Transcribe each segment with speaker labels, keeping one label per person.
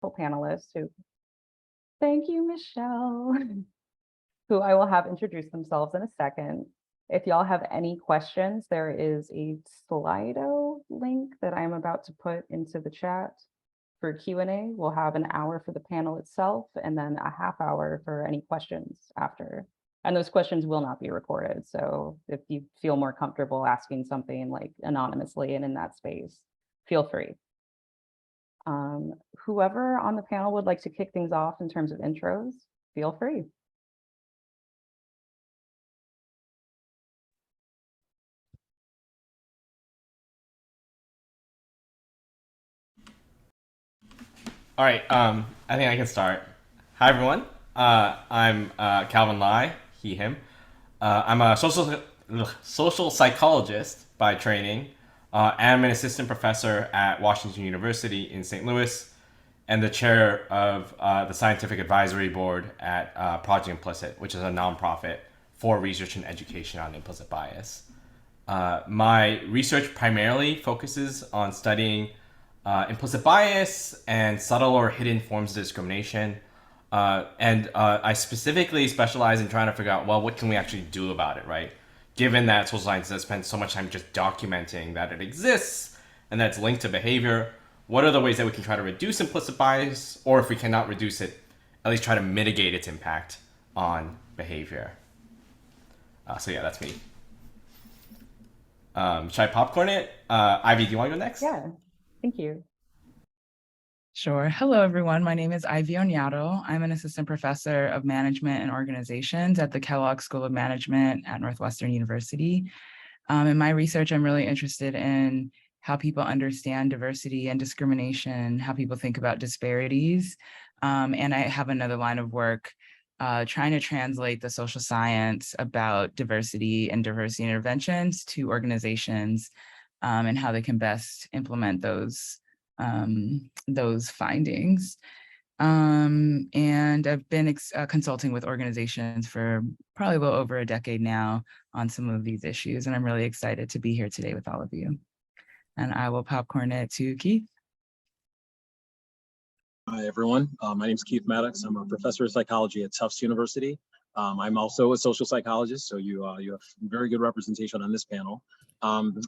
Speaker 1: panelists who, thank you, Michelle, who I will have introduce themselves in a second. If y'all have any questions, there is a Slido link that I'm about to put into the chat for Q&A. We'll have an hour for the panel itself and then a half hour for any questions after. And those questions will not be recorded. So if you feel more comfortable asking something like anonymously and in that space, feel free. Whoever on the panel would like to kick things off in terms of intros, feel free.
Speaker 2: All right, I think I can start. Hi, everyone. I'm Calvin Lai, he, him. I'm a social psychologist by training. I'm an assistant professor at Washington University in St. Louis and the chair of the Scientific Advisory Board at Project Implicit, which is a nonprofit for research and education on implicit bias. My research primarily focuses on studying implicit bias and subtle or hidden forms of discrimination. I specifically specialize in trying to figure out, well, what can we actually do about it, right? Given that social science has spent so much time just documenting that it exists and that it's linked to behavior, what are the ways that we can try to reduce implicit bias, or if we cannot reduce it, at least try to mitigate its impact on behavior? So yeah, that's me. Should I popcorn it? Ivy, do you want to go next?
Speaker 1: Yeah, thank you.
Speaker 3: Sure. Hello, everyone. My name is Ivuoma Onyeador. I'm an assistant professor of management and organizations at the Kellogg School of Management at Northwestern University. In my research, I'm really interested in how people understand diversity and discrimination, how people think about disparities. And I have another line of work trying to translate the social science about diversity and diversity interventions to organizations and how they can best implement those findings. And I've been consulting with organizations for probably a little over a decade now on some of these issues, and I'm really excited to be here today with all of you. And I will popcorn it to Keith.
Speaker 4: Hi, everyone. My name is Keith Maddox. I'm a professor of psychology at Tufts University. I'm also a social psychologist, so you have very good representation on this panel.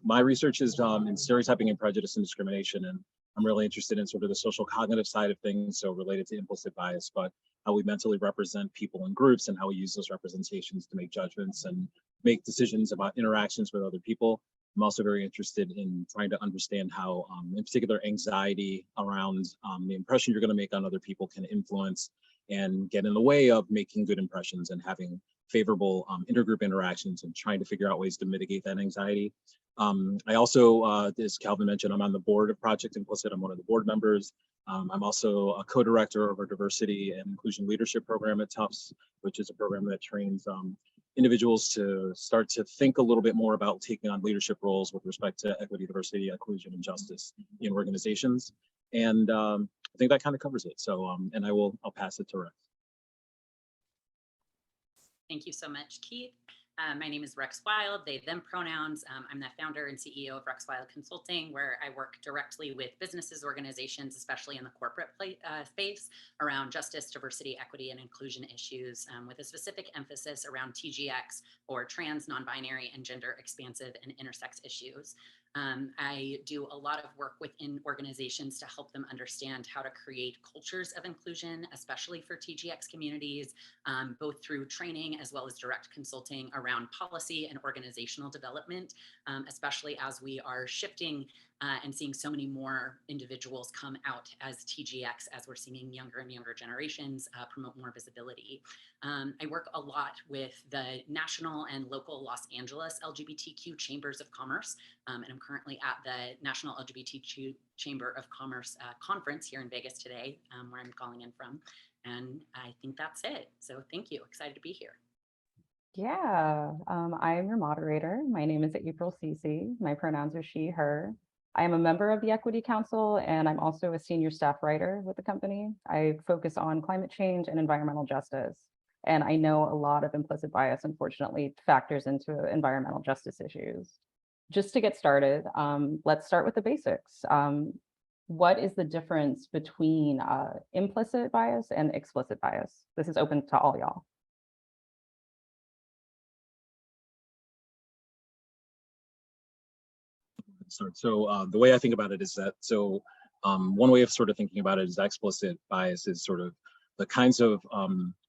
Speaker 4: My research is in stereotyping and prejudice and discrimination, and I'm really interested in sort of the social cognitive side of things, so related to implicit bias, but how we mentally represent people in groups and how we use those representations to make judgments and make decisions about interactions with other people. I'm also very interested in trying to understand how, in particular, anxiety around the impression you're going to make on other people can influence and get in the way of making good impressions and having favorable intergroup interactions and trying to figure out ways to mitigate that anxiety. I also, as Calvin mentioned, I'm on the board of Project Implicit. I'm one of the board members. I'm also a co-director of our diversity and inclusion leadership program at Tufts, which is a program that trains individuals to start to think a little bit more about taking on leadership roles with respect to equity, diversity, inclusion, and justice in organizations. And I think that kind of covers it. So, and I'll pass it to Rex.
Speaker 5: Thank you so much, Keith. My name is Rex Wilde, they, them pronouns. I'm the founder and CEO of Rex Wilde Consulting, where I work directly with businesses, organizations, especially in the corporate space, around justice, diversity, equity, and inclusion issues, with a specific emphasis around TGX, or trans, non-binary, and gender expansive and intersex issues. I do a lot of work within organizations to help them understand how to create cultures of inclusion, especially for TGX communities, both through training as well as direct consulting around policy and organizational development, especially as we are shifting and seeing so many more individuals come out as TGX, as we're seeing younger and younger generations promote more visibility. I work a lot with the national and local Los Angeles LGBTQ Chambers of Commerce, and I'm currently at the National LGBTQ Chamber of Commerce conference here in Vegas today, where I'm calling in from. And I think that's it. So thank you. Excited to be here.
Speaker 1: Yeah, I am your moderator. My name is April Cece. My pronouns are she, her. I am a member of the Equity Council, and I'm also a senior staff writer with the company. I focus on climate change and environmental justice. And I know a lot of implicit bias, unfortunately, factors into environmental justice issues. Just to get started, let's start with the basics. what is the difference between implicit bias and explicit bias? This is open to all y'all.
Speaker 4: So the way I think about it is that, one way of sort of thinking about it is explicit bias is sort of the kinds of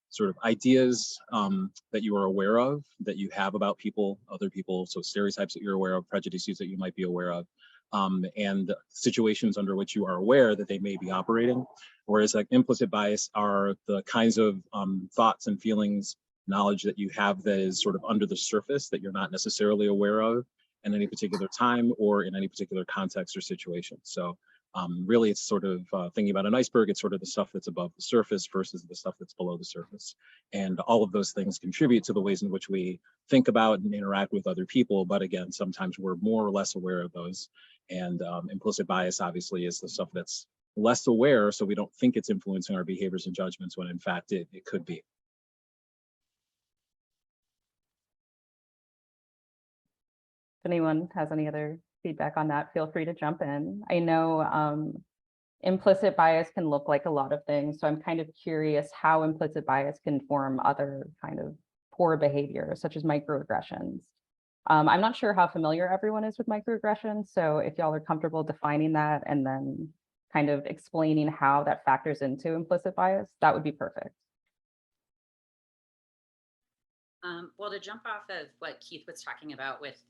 Speaker 4: sort of ideas that you are aware of, that you have about people, other people, so stereotypes that you're aware of, prejudices that you might be aware of, and situations under which you are aware that they may be operating. Whereas like implicit bias are the kinds of thoughts and feelings, knowledge that you have that is sort of under the surface that you're not necessarily aware of in any particular time or in any particular context or situation. So really it's sort of thinking about an iceberg, it's sort of the stuff that's above the surface versus the stuff that's below the surface. And all of those things contribute to the ways in which we think about and interact with other people. But again, sometimes we're more or less aware of those. And implicit bias obviously is the stuff that's less aware, so we don't think it's influencing our behaviors and judgments when in fact it could be.
Speaker 1: If anyone has any other feedback on that, feel free to jump in. I know implicit bias can look like a lot of things, so I'm kind of curious how implicit bias can form other kind of poor behavior, such as microaggressions. I'm not sure how familiar everyone is with microaggressions, so if y'all are comfortable defining that and then kind of explaining how that factors into implicit bias, that would be perfect.
Speaker 5: Well, to jump off of what Keith was talking about with,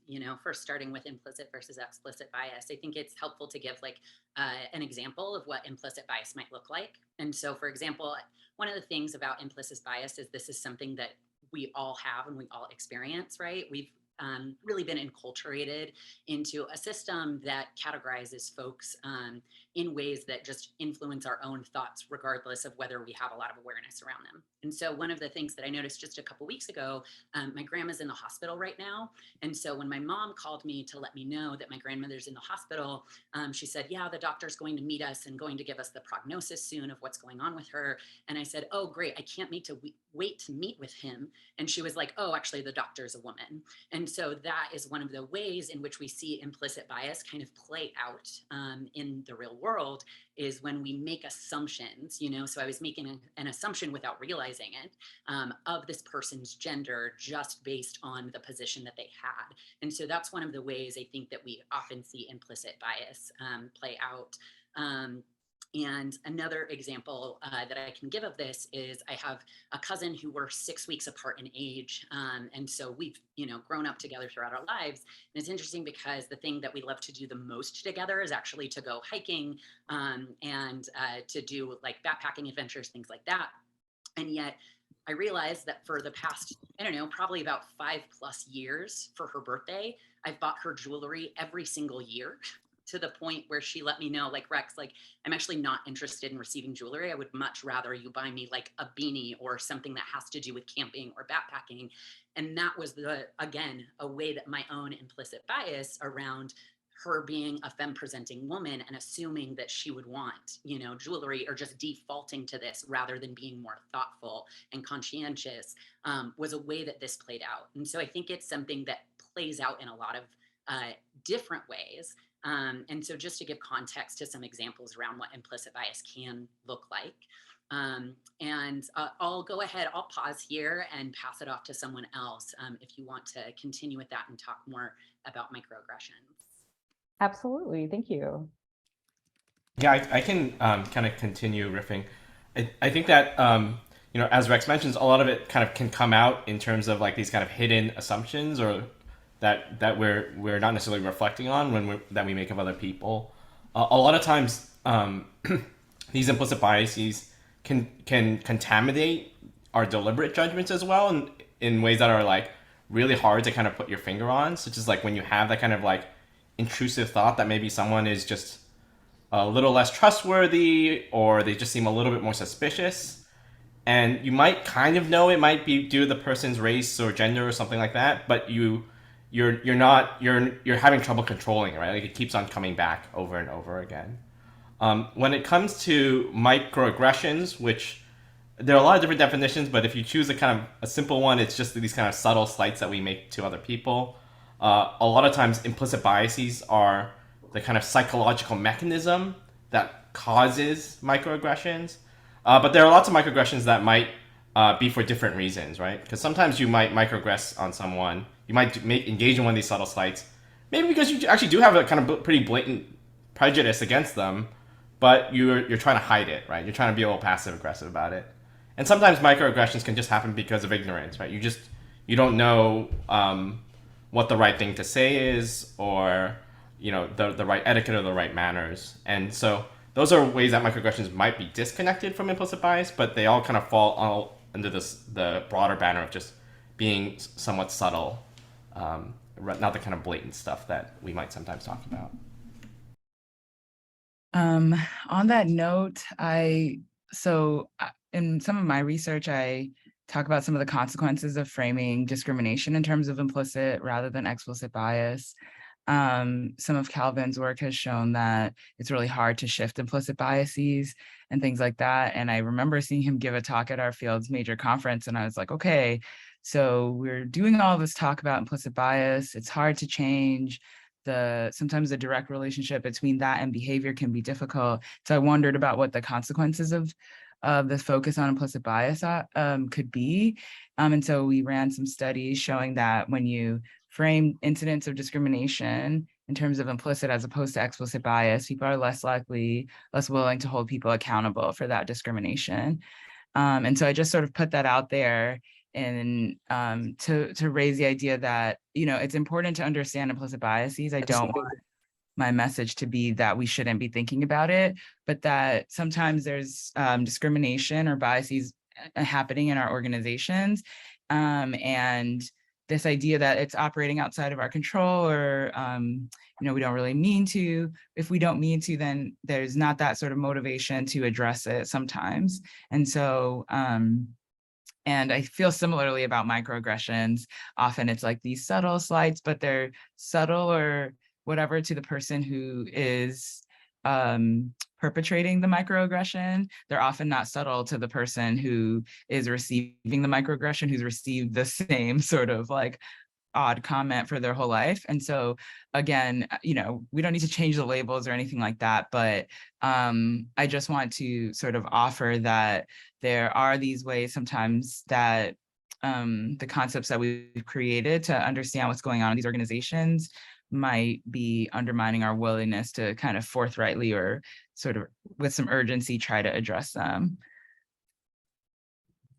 Speaker 5: first starting with implicit versus explicit bias, I think it's helpful to give like an example of what implicit bias might look like. And so, for example, one of the things about implicit bias is this is something that we all have and we all experience, right? We've really been enculturated into a system that categorizes folks in ways that just influence our own thoughts, regardless of whether we have a lot of awareness around them. And so one of the things that I noticed just a couple weeks ago, my grandma's in the hospital right now. And so when my mom called me to let me know that my grandmother's in the hospital, she said, yeah, the doctor's going to meet us and going to give us the prognosis soon of what's going on with her. And I said, oh, great, I can't wait to meet with him. And she was like, oh, actually, the doctor's a woman. And so that is one of the ways in which we see implicit bias kind of play out in the real world, is when we make assumptions, so I was making an assumption without realizing it of this person's gender just based on the position that they had. And so that's one of the ways I think that we often see implicit bias play out. And another example that I can give of this is I have a cousin who we're 6 weeks apart in age. And so we've, grown up together throughout our lives. And it's interesting because the thing that we love to do the most together is actually to go hiking and to do like backpacking adventures, things like that. And yet I realized that for the past, probably about 5+ years for her birthday, I've bought her jewelry every single year. To the point where she let me know, like, Rex, like, I'm actually not interested in receiving jewelry. I would much rather you buy me like a beanie or something that has to do with camping or backpacking. And that was again, a way that my own implicit bias around her being a femme presenting woman and assuming that she would want, jewelry, or just defaulting to this rather than being more thoughtful and conscientious, was a way that this played out. And so I think it's something that plays out in a lot of different ways. And so just to give context to some examples around what implicit bias can look like. I'll go ahead, I'll pause here and pass it off to someone else if you want to continue with that and talk more about microaggressions.
Speaker 1: Absolutely, thank you.
Speaker 2: Yeah, I can kind of continue riffing. I think that, as Rex mentions, a lot of it kind of can come out in terms of like these kind of hidden assumptions or that we're not necessarily reflecting on that we make of other people. A lot of times, these implicit biases can contaminate our deliberate judgments as well, and in ways that are like really hard to kind of put your finger on, such as like when you have that kind of like intrusive thought that maybe someone is just a little less trustworthy or they just seem a little bit more suspicious, and you might kind of know it might be due to the person's race or gender or something like that, but you're having trouble controlling it, right? Like it keeps on coming back over and over again. When it comes to microaggressions, which there are a lot of different definitions, but if you choose a simple one, it's just these kind of subtle slights that we make to other people. A lot of times implicit biases are the kind of psychological mechanism that causes microaggressions. But there are lots of microaggressions that might be for different reasons, right? Because sometimes you might microaggress on someone, you might engage in one of these subtle slights, maybe because you actually do have a kind of pretty blatant prejudice against them, but you're trying to hide it, right? You're trying to be a little passive aggressive about it. And sometimes microaggressions can just happen because of ignorance, right? You don't know what the right thing to say is, or the right etiquette or the right manners. And so those are ways that microaggressions might be disconnected from implicit bias, but they all kind of fall all under the broader banner of just being somewhat subtle, not the kind of blatant stuff that we might sometimes talk about.
Speaker 3: On that note, in some of my research, I talk about some of the consequences of framing discrimination in terms of implicit rather than explicit bias. Some of Calvin's work has shown that it's really hard to shift implicit biases and things like that. And I remember seeing him give a talk at our field's major conference, and I was like, okay, so we're doing all this talk about implicit bias. It's hard to change. Sometimes the direct relationship between that and behavior can be difficult. So I wondered about what the consequences of the focus on implicit bias could be. And so we ran some studies showing that when you frame incidents of discrimination in terms of implicit as opposed to explicit bias, people are less willing to hold people accountable for that discrimination. And so I just sort of put that out there and to raise the idea that, it's important to understand implicit biases. I don't want my message to be that we shouldn't be thinking about it, but that sometimes there's discrimination or biases happening in our organizations. And this idea that it's operating outside of our control, or we don't really mean to. If we don't mean to, then there's not that sort of motivation to address it sometimes. And so and I feel similarly about microaggressions. Often it's like these subtle slights, but they're subtle or whatever to the person who is perpetrating the microaggression. They're often not subtle to the person who is receiving the microaggression, who's received the same sort of like odd comment for their whole life. And so again, we don't need to change the labels or anything like that, but I just want to sort of offer that there are these ways sometimes that the concepts that we've created to understand what's going on in these organizations might be undermining our willingness to kind of forthrightly or sort of with some urgency try to address them.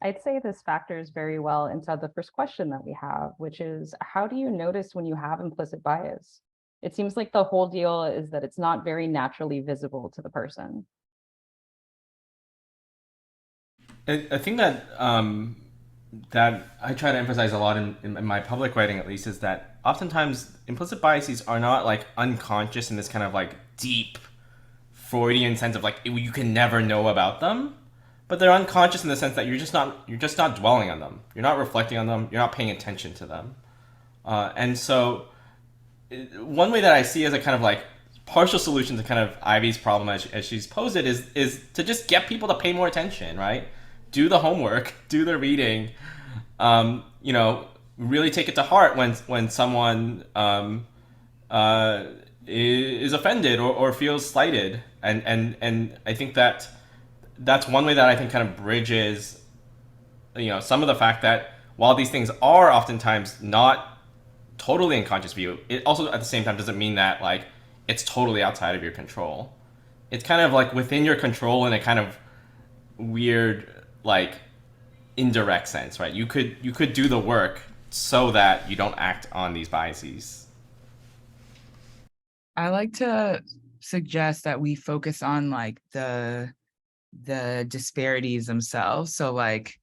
Speaker 1: I'd say this factors very well into the first question that we have, which is, how do you notice when you have implicit bias? It seems like the whole deal is that it's not very naturally visible to the person.
Speaker 2: I think that that I try to emphasize a lot in my public writing, at least, is that oftentimes implicit biases are not like unconscious in this kind of like deep Freudian sense of like you can never know about them, but they're unconscious in the sense that you're just not dwelling on them, you're not reflecting on them, you're not paying attention to them, and so one way that I see as a kind of like partial solution to kind of Ivy's problem as she's posed it is to just get people to pay more attention, right? Do the homework, do the reading, really take it to heart when someone is offended or feels slighted, and I think that's one way that I think kind of bridges, some of the fact that while these things are oftentimes not totally in conscious view, it also at the same time doesn't mean that like it's totally outside of your control. It's kind of like within your control in a kind of weird, like indirect sense, right? You could do the work so that you don't act on these biases.
Speaker 3: I like to suggest that we focus on like the disparities themselves. So like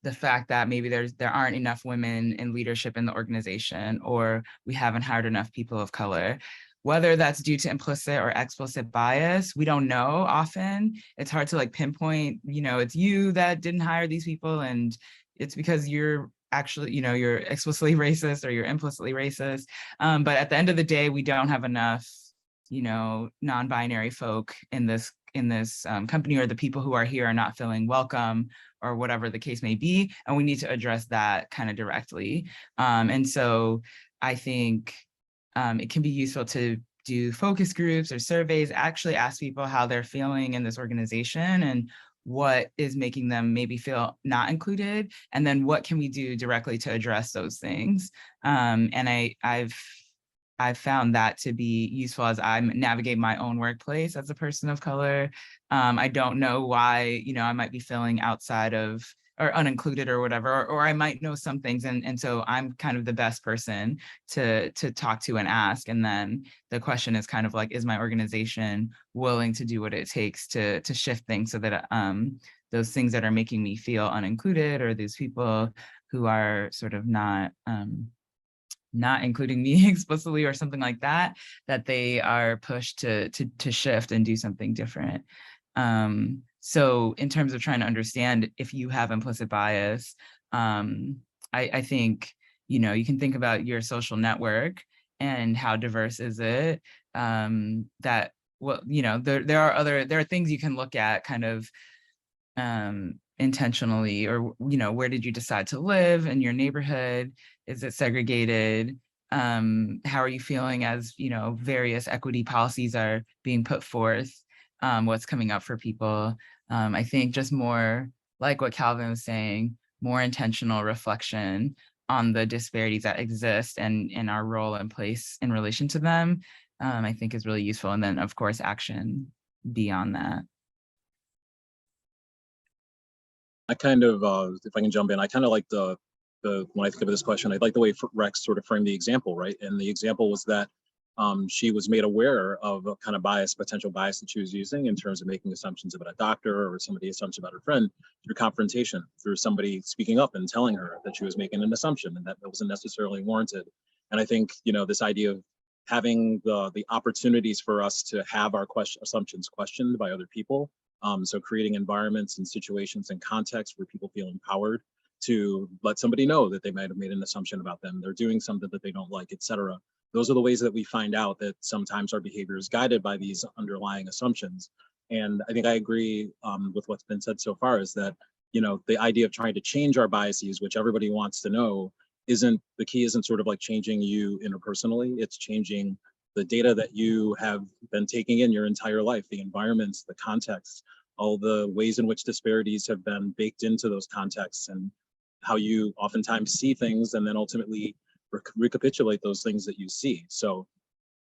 Speaker 3: the fact that maybe there aren't enough women in leadership in the organization, or we haven't hired enough people of color. Whether that's due to implicit or explicit bias, we don't know often. It's hard to like pinpoint, it's you that didn't hire these people and it's because you're actually, you're explicitly racist or you're implicitly racist. But at the end of the day, we don't have enough, non-binary folk in this company, or the people who are here are not feeling welcome, or whatever the case may be. And we need to address that kind of directly. And so I think it can be useful to do focus groups or surveys, actually ask people how they're feeling in this organization and what is making them maybe feel not included, and then what can we do directly to address those things. And I've found that to be useful as I navigate my own workplace as a person of color. I don't know why, I might be feeling outside of or unincluded or whatever, or I might know some things. And so I'm kind of the best person to talk to and ask. And then the question is kind of like, is my organization willing to do what it takes to shift things so that those things that are making me feel unincluded, or these people who are sort of not including me explicitly or something like that, that they are pushed to shift and do something different. So in terms of trying to understand if you have implicit bias, I think, you can think about your social network and how diverse is it, that, well, there are things you can look at kind of intentionally, or, where did you decide to live in your neighborhood? Is it segregated? How are you feeling as, various equity policies are being put forth? What's coming up for people? I think just more like what Calvin was saying, more intentional reflection on the disparities that exist and our role and place in relation to them, I think is really useful. And then of course, action beyond that.
Speaker 4: I kind of, if I can jump in, I kind of like when I think of this question, I like the way Rex sort of framed the example, right? And the example was that she was made aware of a kind of potential bias that she was using in terms of making assumptions about a doctor or somebody assumption about her friend through confrontation, through somebody speaking up and telling her that she was making an assumption and that wasn't necessarily warranted. And I think, this idea of having the opportunities for us to have our assumptions questioned by other people. So creating environments and situations and contexts where people feel empowered to let somebody know that they might have made an assumption about them, they're doing something that they don't like, etc. Those are the ways that we find out that sometimes our behavior is guided by these underlying assumptions. And I think I agree with what's been said so far, is that, the idea of trying to change our biases, which everybody wants to know, isn't sort of like changing you interpersonally. It's changing the data that you have been taking in your entire life, the environments, the contexts, all the ways in which disparities have been baked into those contexts, and how you oftentimes see things and then ultimately recapitulate those things that you see. So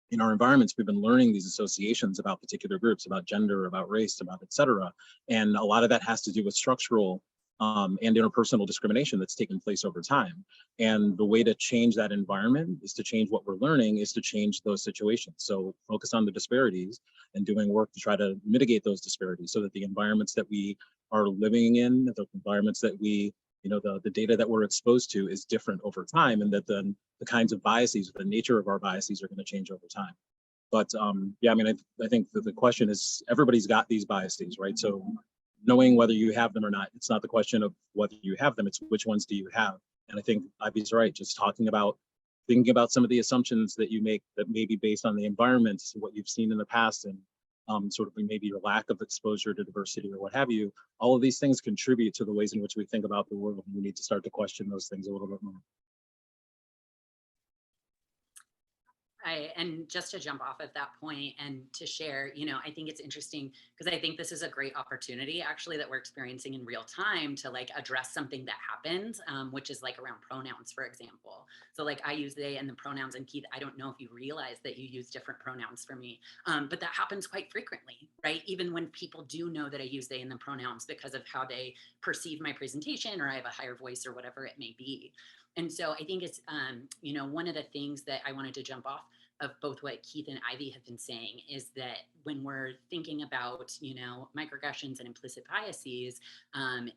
Speaker 4: in our environments, we've been learning these associations about particular groups, about gender, about race, about et cetera. And a lot of that has to do with structural and interpersonal discrimination that's taken place over time. And the way to change that environment is to change what we're learning, is to change those situations. So focus on the disparities and doing work to try to mitigate those disparities so that the environments that we are living in, the environments that we, the data that we're exposed to is different over time, and that then the kinds of biases, the nature of our biases are going to change over time. But yeah, I mean, I think that the question is, everybody's got these biases, right? So knowing whether you have them or not, it's not the question of whether you have them, it's which ones do you have. And I think Ivy's right, just thinking about some of the assumptions that you make that may be based on the environment, what you've seen in the past, and sort of maybe your lack of exposure to diversity or what have you. All of these things contribute to the ways in which we think about the world. We need to start to question those things a little bit more.
Speaker 5: And just to jump off of that point and to share, I think it's interesting because I think this is a great opportunity actually that we're experiencing in real time to like address something that happened, which is like around pronouns, for example. So like I use they and the pronouns, and Keith, I don't know if you realize that you use different pronouns for me, but that happens quite frequently, right? Even when people do know that I use they and the pronouns because of how they perceive my presentation, or I have a higher voice or whatever it may be. And so I think it's, one of the things that I wanted to jump off of both what Keith and Ivy have been saying is that when we're thinking about, microaggressions and implicit biases,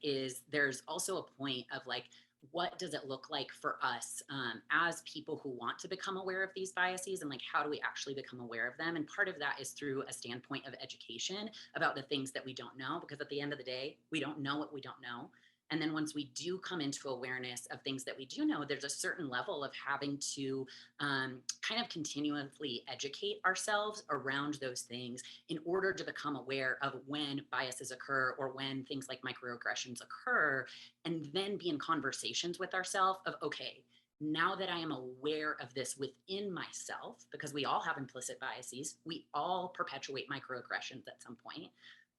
Speaker 5: is there's also a point of like, what does it look like for us as people who want to become aware of these biases, and like, how do we actually become aware of them? And part of that is through a standpoint of education about the things that we don't know, because at the end of the day, we don't know what we don't know. And then once we do come into awareness of things that we do know, there's a certain level of having to kind of continually educate ourselves around those things in order to become aware of when biases occur or when things like microaggressions occur, and then be in conversations with ourselves of, okay, now that I am aware of this within myself, because we all have implicit biases, we all perpetuate microaggressions at some point.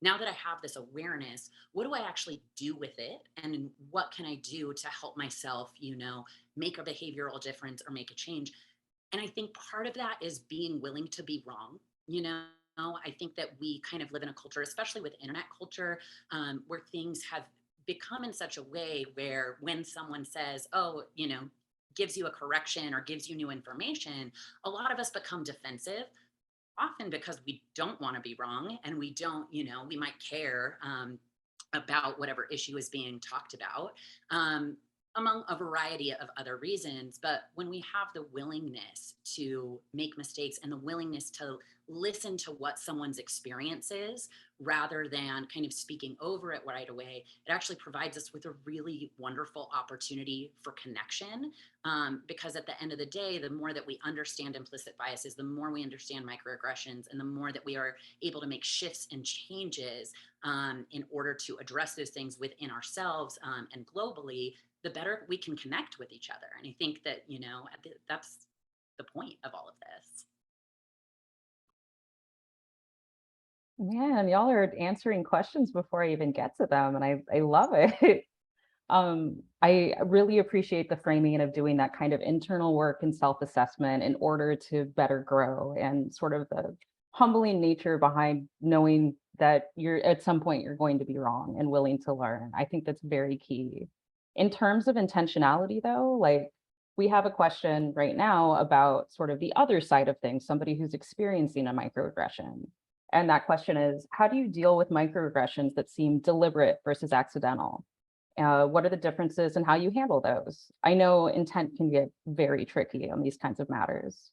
Speaker 5: Now that I have this awareness, what do I actually do with it? And what can I do to help myself, make a behavioral difference or make a change? And I think part of that is being willing to be wrong. I think that we kind of live in a culture, especially with internet culture, where things have become in such a way where when someone says, oh, gives you a correction or gives you new information, a lot of us become defensive, often because we don't want to be wrong, and we don't, we might care about whatever issue is being talked about, among a variety of other reasons. But when we have the willingness to make mistakes and the willingness to listen to what someone's experience is, rather than kind of speaking over it right away, it actually provides us with a really wonderful opportunity for connection. Because at the end of the day, the more that we understand implicit biases, the more we understand microaggressions, and the more that we are able to make shifts and changes in order to address those things within ourselves and globally, the better we can connect with each other. And I think that, that's the point of all of this.
Speaker 1: Man, y'all are answering questions before I even get to them, and I love it. I really appreciate the framing of doing that kind of internal work and self-assessment in order to better grow, and sort of the humbling nature behind knowing that you're at some point you're going to be wrong and willing to learn. I think that's very key. In terms of intentionality, though, like we have a question right now about sort of the other side of things, somebody who's experiencing a microaggression. And that question is, how do you deal with microaggressions that seem deliberate versus accidental? What are the differences in how you handle those? I know intent can get very tricky on these kinds of matters.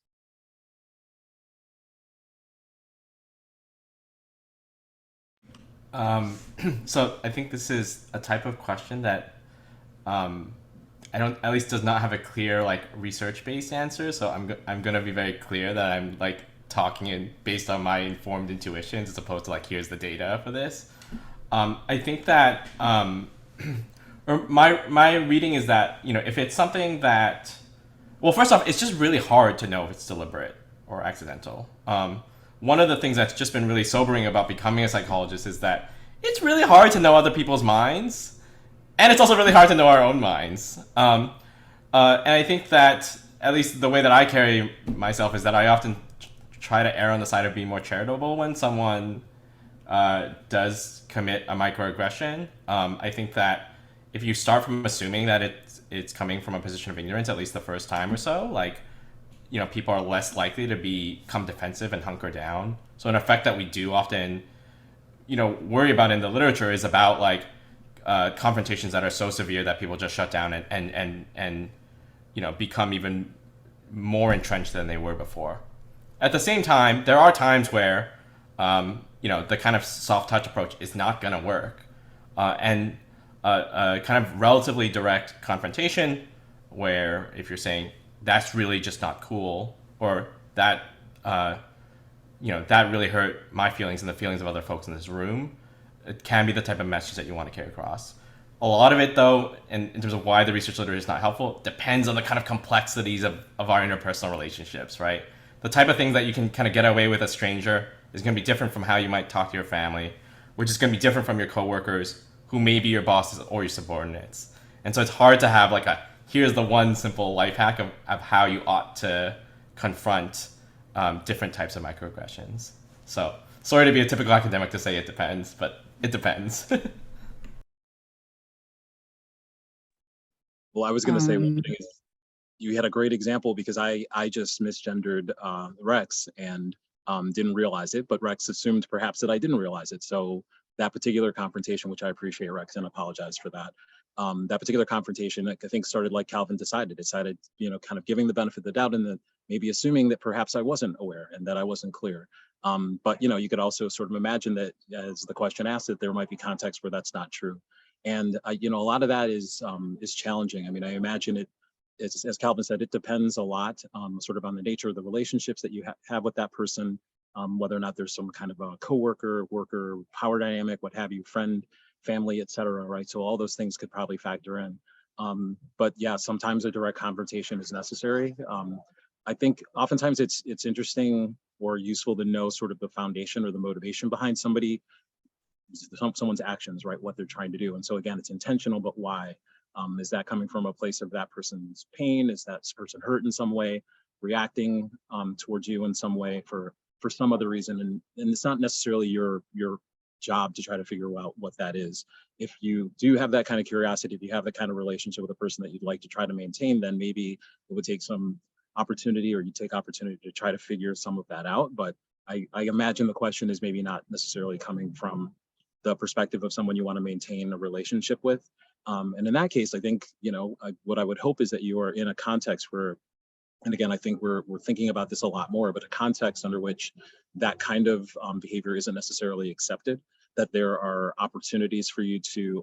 Speaker 2: So I think this is a type of question that at least does not have a clear research-based answer. So I'm gonna be very clear that I'm talking based on my informed intuitions as opposed to here's the data for this. I think that or my reading is that if it's something that, well, first off, it's just really hard to know if it's deliberate or accidental. One of the things that's just been really sobering about becoming a psychologist is that it's really hard to know other people's minds, and it's also really hard to know our own minds. And I think that at least the way that I carry myself is that I often try to err on the side of being more charitable when someone does commit a microaggression. I think that if you start from assuming that it's coming from a position of ignorance, at least the first time or so, people are less likely to become defensive and hunker down. So an effect that we do often, worry about in the literature is about confrontations that are so severe that people just shut down and become even more entrenched than they were before. At the same time, there are times where, the kind of soft touch approach is not going to work. And a kind of relatively direct confrontation where if you're saying that's really just not cool, or that, that really hurt my feelings and the feelings of other folks in this room, it can be the type of message that you want to carry across. A lot of it, though, in terms of why the research literature is not helpful, depends on the kind of complexities of our interpersonal relationships, right? The type of things that you can kind of get away with a stranger is going to be different from how you might talk to your family, which is going to be different from your coworkers, who may be your bosses or your subordinates. And so it's hard to have here's the one simple life hack of how you ought to confront different types of microaggressions. So sorry to be a typical academic to say it depends, but it depends.
Speaker 4: Well, I was going to say one thing is you had a great example because I just misgendered Rex and didn't realize it, but Rex assumed perhaps that I didn't realize it. So that particular confrontation, which I appreciate, Rex, and apologize for that. That particular confrontation, I think, started like Calvin decided, kind of giving the benefit of the doubt and then maybe assuming that perhaps I wasn't aware and that I wasn't clear. But, you could also sort of imagine that, as the question asked, that there might be contexts where that's not true. And, a lot of that is challenging. I mean, I imagine it, as Calvin said, it depends a lot sort of on the nature of the relationships that you have with that person, whether or not there's some kind of a coworker, worker, power dynamic, what have you, friend, family, et cetera, right? So all those things could probably factor in. But yeah, sometimes a direct confrontation is necessary. I think oftentimes it's interesting or useful to know sort of the foundation or the motivation behind someone's actions, right? What they're trying to do. And so again, it's intentional, but why? Is that coming from a place of that person's pain? Is that person hurt in some way, reacting towards you in some way for some other reason? And it's not necessarily your job to try to figure out what that is. If you do have that kind of curiosity, if you have the kind of relationship with a person that you'd like to try to maintain, then maybe it would take some opportunity, or you take opportunity to try to figure some of that out. But I imagine the question is maybe not necessarily coming from the perspective of someone you want to maintain a relationship with. And in that case, I think, what I would hope is that you are in a context where, and again, I think we're thinking about this a lot more, but a context under which that kind of behavior isn't necessarily accepted, that there are opportunities for you to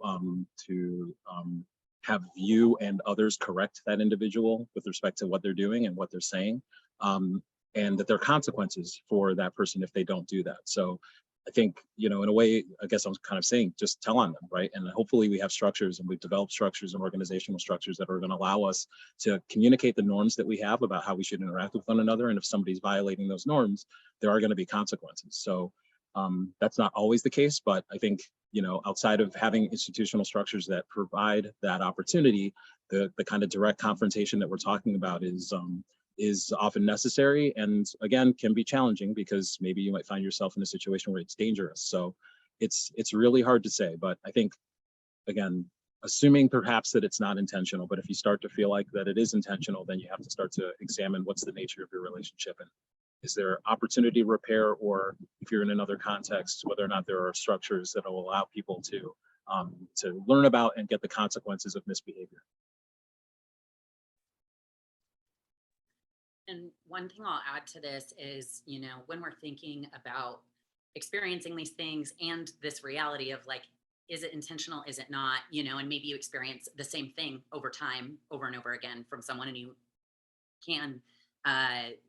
Speaker 4: have you and others correct that individual with respect to what they're doing and what they're saying, and that there are consequences for that person if they don't do that. So I think, in a way, I guess I'm kind of saying, just tell on them, right? And hopefully we have structures, and we've developed structures and organizational structures that are going to allow us to communicate the norms that we have about how we should interact with one another. And if somebody's violating those norms, there are going to be consequences. So that's not always the case, but I think, outside of having institutional structures that provide that opportunity, the kind of direct confrontation that we're talking about is often necessary, and again can be challenging, because maybe you might find yourself in a situation where it's dangerous. So it's really hard to say, but I think, again, assuming perhaps that it's not intentional, but if you start to feel like that it is intentional, then you have to start to examine what's the nature of your relationship, and is there opportunity to repair, or if you're in another context, whether or not there are structures that will allow people to learn about and get the consequences of misbehavior.
Speaker 5: And one thing I'll add to this is, when we're thinking about experiencing these things and this reality of like, is it intentional? Is it not? And maybe you experience the same thing over time, over and over again from someone, and you can,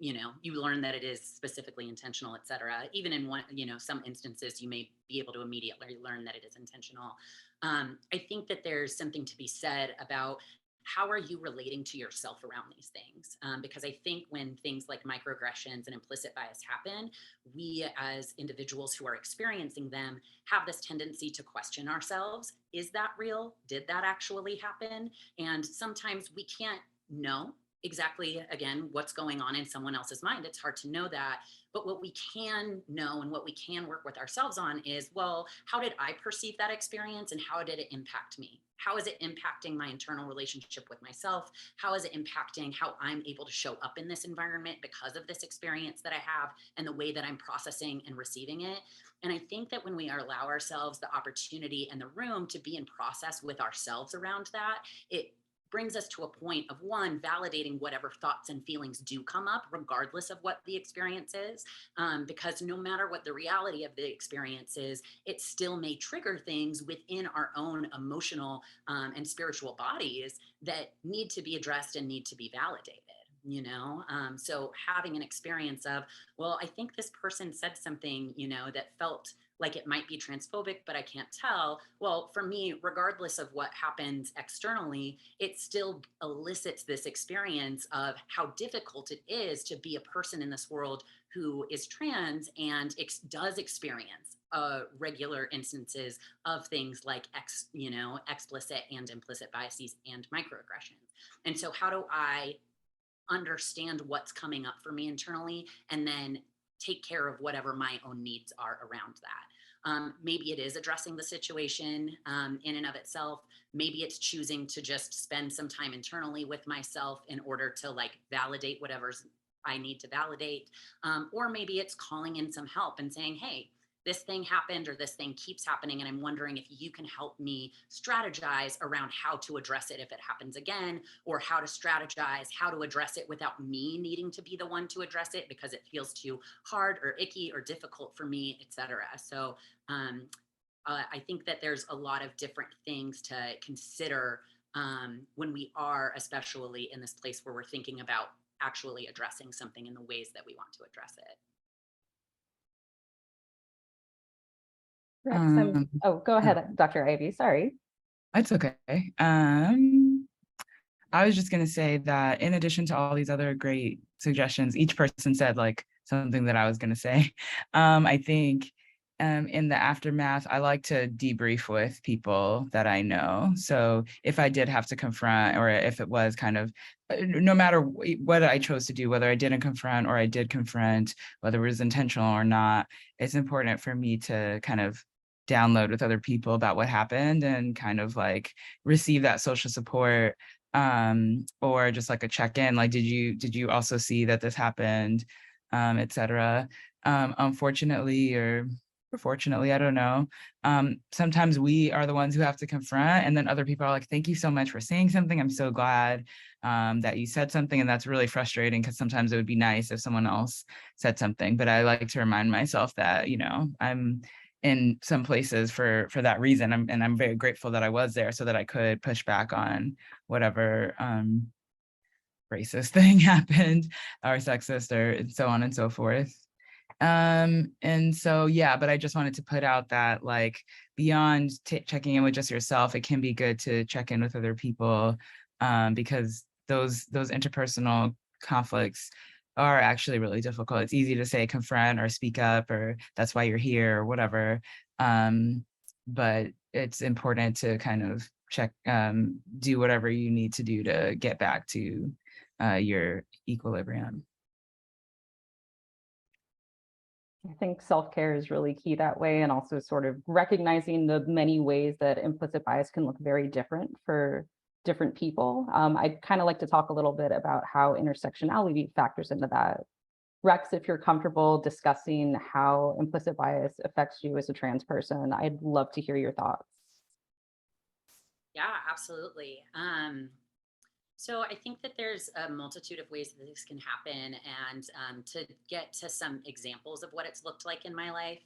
Speaker 5: you learn that it is specifically intentional, et cetera. Even in one, some instances, you may be able to immediately learn that it is intentional. I think that there's something to be said about how are you relating to yourself around these things? Because I think when things like microaggressions and implicit bias happen, we as individuals who are experiencing them have this tendency to question ourselves. Is that real? Did that actually happen? And sometimes we can't know exactly, again, what's going on in someone else's mind. It's hard to know that. But what we can know and what we can work with ourselves on is, well, how did I perceive that experience, and how did it impact me? How is it impacting my internal relationship with myself? How is it impacting how I'm able to show up in this environment because of this experience that I have and the way that I'm processing and receiving it? And I think that when we allow ourselves the opportunity and the room to be in process with ourselves around that, it brings us to a point of, one, validating whatever thoughts and feelings do come up, regardless of what the experience is, because no matter what the reality of the experience is, it still may trigger things within our own emotional and spiritual bodies that need to be addressed and need to be validated. So having an experience of, well, I think this person said something, that felt like it might be transphobic, but I can't tell. Well, for me, regardless of what happens externally, it still elicits this experience of how difficult it is to be a person in this world who is trans and does experience regular instances of things like explicit and implicit biases and microaggressions. And so how do I understand what's coming up for me internally, and then take care of whatever my own needs are around that? Maybe it is addressing the situation in and of itself. Maybe it's choosing to just spend some time internally with myself in order to validate whatever's I need to validate. Or maybe it's calling in some help and saying, hey, this thing happened or this thing keeps happening, and I'm wondering if you can help me strategize around how to address it if it happens again, or how to strategize how to address it without me needing to be the one to address it because it feels too hard or icky or difficult for me, etc. So I think that there's a lot of different things to consider when we are, especially in this place where we're thinking about actually addressing something in the ways that we want to address it.
Speaker 1: Rex, go ahead, Dr. Ivy. Sorry.
Speaker 3: That's okay. I was just going to say that in addition to all these other great suggestions, each person said like something that I was going to say. I think in the aftermath, I like to debrief with people that I know. So if I did have to confront, or if it was kind of, no matter what I chose to do, whether I didn't confront or I did confront, whether it was intentional or not, it's important for me to kind of download with other people about what happened and kind of like receive that social support, or just like a check-in, like, did you also see that this happened, et cetera. Unfortunately, or fortunately, I don't know, sometimes we are the ones who have to confront, and then other people are like, thank you so much for saying something. I'm so glad that you said something. And that's really frustrating, because sometimes it would be nice if someone else said something. But I like to remind myself that, you know, I'm in some places for that reason. And I'm very grateful that I was there so that I could push back on whatever racist thing happened, or sexist, or so on and so forth. And so, yeah, but I just wanted to put out that, like, beyond checking in with just yourself, it can be good to check in with other people, because those interpersonal conflicts are actually really difficult. It's easy to say confront or speak up, or that's why you're here, or whatever. But it's important to kind of check, do whatever you need to do to get back to your equilibrium.
Speaker 1: I think self-care is really key that way, and also sort of recognizing the many ways that implicit bias can look very different for different people. I'd kind of like to talk a little bit about how intersectionality factors into that. Rex, if you're comfortable discussing how implicit bias affects you as a trans person, I'd love to hear your thoughts.
Speaker 5: Yeah, absolutely. So I think that there's a multitude of ways that this can happen, and to get to some examples of what it's looked like in my life.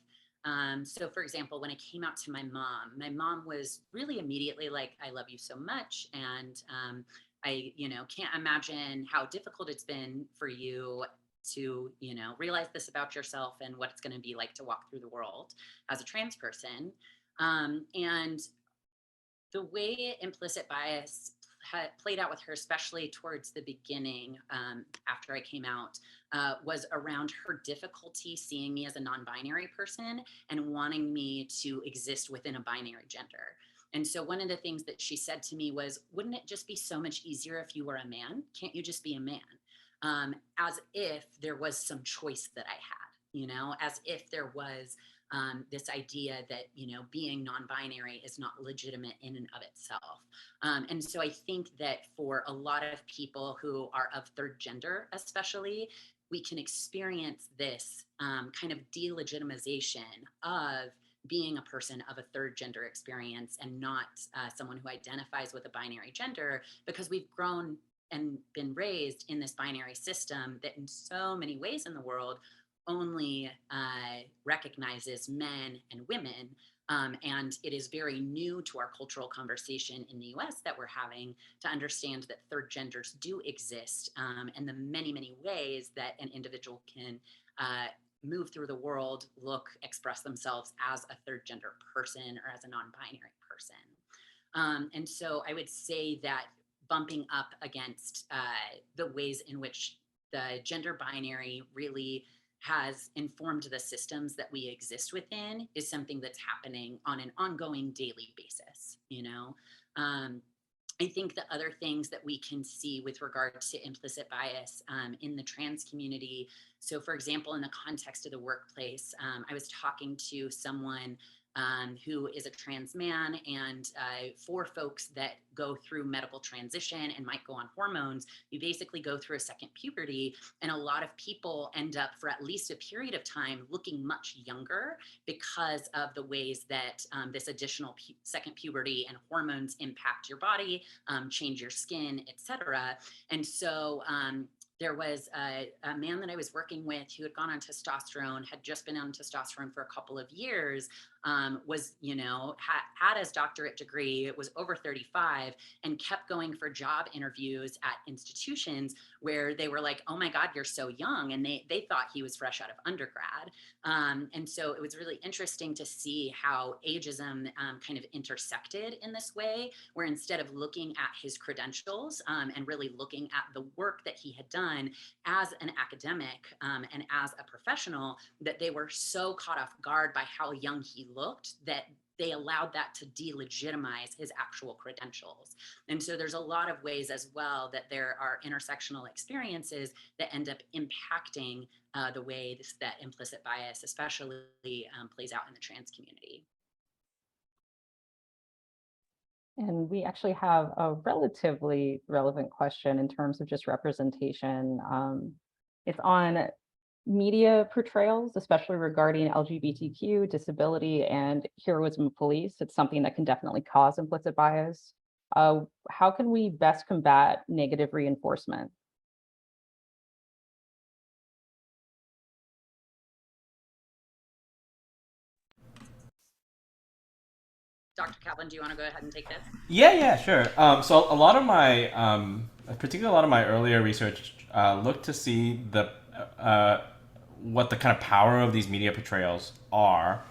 Speaker 5: So for example, when I came out to my mom was really immediately like, I love you so much. And I, can't imagine how difficult it's been for you to, realize this about yourself and what it's going to be like to walk through the world as a trans person. And the way implicit bias played out with her, especially towards the beginning, after I came out, was around her difficulty seeing me as a non-binary person and wanting me to exist within a binary gender. And so one of the things that she said to me was, wouldn't it just be so much easier if you were a man? Can't you just be a man? As if there was some choice that I had, as if there was this idea that, being non-binary is not legitimate in and of itself. And so I think that for a lot of people who are of third gender, especially, we can experience this kind of delegitimization of being a person of a third gender experience and not someone who identifies with a binary gender, because we've grown and been raised in this binary system that in so many ways in the world only recognizes men and women. And it is very new to our cultural conversation in the US that we're having to understand that third genders do exist, and the many, many ways that an individual can move through the world, look, express themselves as a third gender person or as a non-binary person. And so I would say that bumping up against the ways in which the gender binary really has informed the systems that we exist within is something that's happening on an ongoing daily basis. I think the other things that we can see with regard to implicit bias in the trans community. So for example, in the context of the workplace, I was talking to someone who is a trans man, and for folks that go through medical transition and might go on hormones, you basically go through a second puberty, and a lot of people end up for at least a period of time looking much younger because of the ways that this additional second puberty and hormones impact your body, change your skin, etc. And so there was a man that I was working with who had gone on testosterone, had just been on testosterone for a couple of years, was, had his doctorate degree, was over 35, and kept going for job interviews at institutions where they were like, oh my God, you're so young. And they thought he was fresh out of undergrad. And so it was really interesting to see how ageism kind of intersected in this way, where instead of looking at his credentials and really looking at the work that he had done as an academic and as a professional, that they were so caught off guard by how young he looked that they allowed that to delegitimize his actual credentials. And so there's a lot of ways as well that there are intersectional experiences that end up impacting the way that implicit bias especially plays out in the trans community.
Speaker 1: And we actually have a relatively relevant question in terms of just representation. It's on media portrayals, especially regarding LGBTQ, disability, and heroism of police. It's something that can definitely cause implicit bias. How can we best combat negative reinforcement?
Speaker 5: Dr. Kaplan, do you want to go ahead and take this?
Speaker 2: Yeah, sure. So a lot of my, particularly a lot of my earlier research looked to see the what the kind of power of these media portrayals are,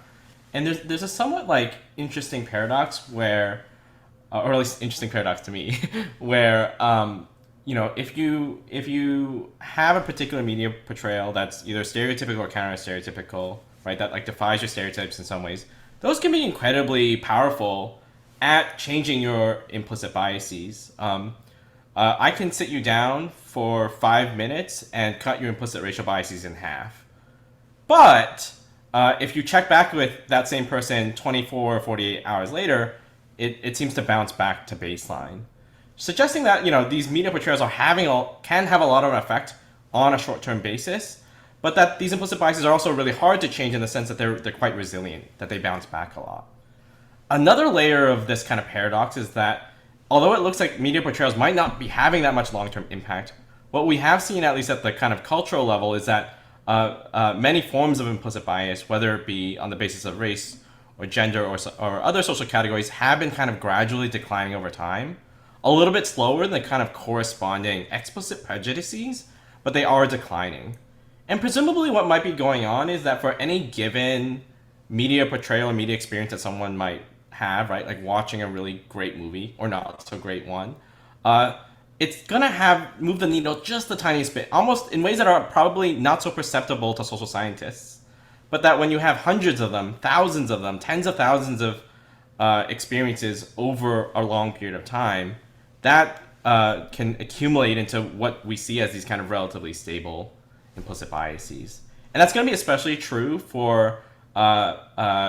Speaker 2: and there's a somewhat like interesting paradox where, or at least interesting paradox to me, where if you have a particular media portrayal that's either stereotypical or counter-stereotypical, right, that like defies your stereotypes in some ways, those can be incredibly powerful at changing your implicit biases. I can sit you down for 5 minutes and cut your implicit racial biases in half. But if you check back with that same person 24 or 48 hours later, it seems to bounce back to baseline, suggesting that these media portrayals can have a lot of effect on a short-term basis, but that these implicit biases are also really hard to change in the sense that they're quite resilient, that they bounce back a lot. Another layer of this kind of paradox is that although it looks like media portrayals might not be having that much long-term impact, what we have seen, at least at the kind of cultural level, is that many forms of implicit bias, whether it be on the basis of race or gender or other social categories, have been kind of gradually declining over time, a little bit slower than the kind of corresponding explicit prejudices, but they are declining. And presumably what might be going on is that for any given media portrayal or media experience that someone might have, right, like watching a really great movie or not so great one, it's gonna move the needle just the tiniest bit, almost in ways that are probably not so perceptible to social scientists. But that when you have hundreds of them, thousands of them, tens of thousands of experiences over a long period of time, that can accumulate into what we see as these kind of relatively stable implicit biases. And that's going to be especially true for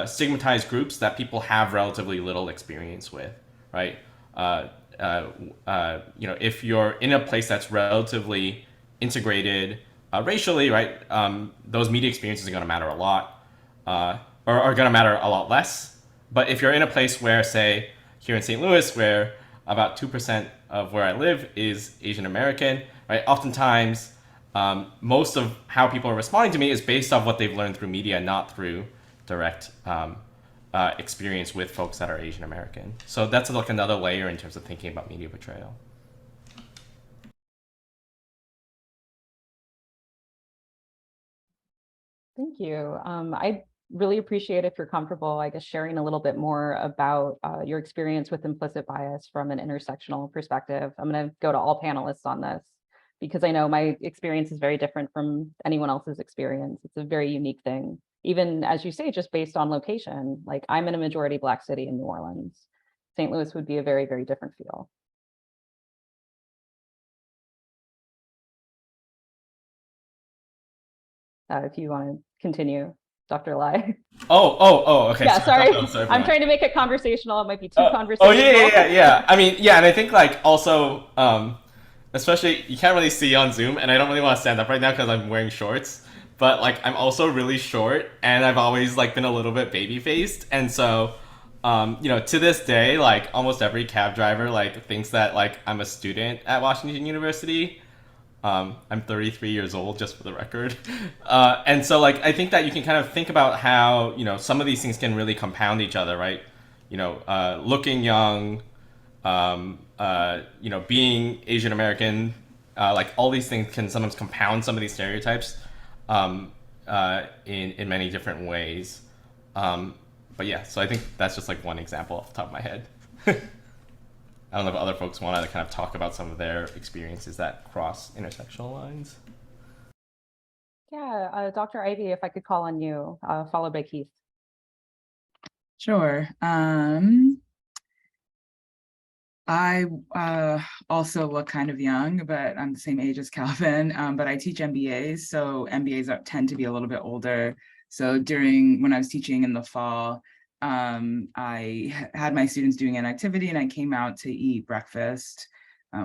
Speaker 2: stigmatized groups that people have relatively little experience with, right? If you're in a place that's relatively integrated racially, right, those media experiences are going to matter a lot, or are going to matter a lot less. But if you're in a place where, say, here in St. Louis, where about 2% of where I live is Asian American, right, oftentimes most of how people are responding to me is based off what they've learned through media, not through direct experience with folks that are Asian American. So that's like another layer in terms of thinking about media portrayal.
Speaker 1: Thank you. I really appreciate if you're comfortable, I guess, sharing a little bit more about your experience with implicit bias from an intersectional perspective. I'm going to go to all panelists on this because I know my experience is very different from anyone else's experience. It's a very unique thing. Even as you say, just based on location, like I'm in a majority Black city in New Orleans. St. Louis would be a very, very different feel. If you want to continue, Dr. Lai.
Speaker 2: Okay.
Speaker 1: Yeah, sorry.
Speaker 2: Sorry
Speaker 1: I'm trying to make it conversational. It might be too conversational.
Speaker 2: Yeah. I mean, yeah, and I think like also, especially you can't really see on Zoom, and I don't really want to stand up right now because I'm wearing shorts. But like I'm also really short, and I've always like been a little bit baby faced, and so to this day, like almost every cab driver like thinks that like I'm a student at Washington University, I'm 33 years old, just for the record. And so like, I think that you can kind of think about how, you know, some of these things can really compound each other, right? You know, looking young, you know, being Asian American, like all these things can sometimes compound some of these stereotypes in many different ways. But yeah, so I think that's just like one example off the top of my head. I don't know if other folks want to kind of talk about some of their experiences that cross intersectional lines.
Speaker 1: Yeah, Dr. Ivy, if I could call on you, followed by Keith.
Speaker 3: Sure. I also look kind of young, but I'm the same age as Calvin, but I teach MBAs, so MBAs tend to be a little bit older. So when I was teaching in the fall, I had my students doing an activity and I came out to eat breakfast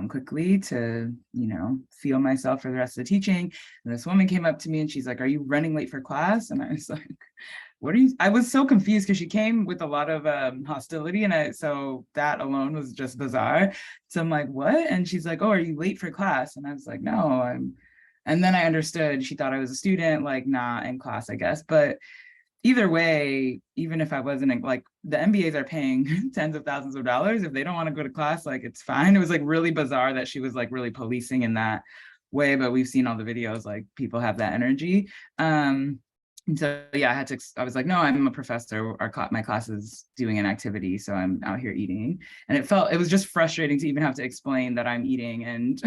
Speaker 3: quickly to, you know, feel myself for the rest of the teaching. And this woman came up to me and she's like, "Are you running late for class?" And I was like, I was so confused because she came with a lot of hostility, and so that alone was just bizarre. So I'm like, what? And she's like, "Oh, are you late for class?" And I was like, "No, and then I understood she thought I was a student, like not in class, I guess. But either way, even if I wasn't, like, the MBAs are paying tens of thousands of dollars. If they don't want to go to class, like, it's fine. It was like really bizarre that she was like really policing in that way, but we've seen all the videos, like people have that energy. And so yeah, I was like, "No, I'm a professor. My class is doing an activity, so I'm out here eating." And it was just frustrating to even have to explain that I'm eating and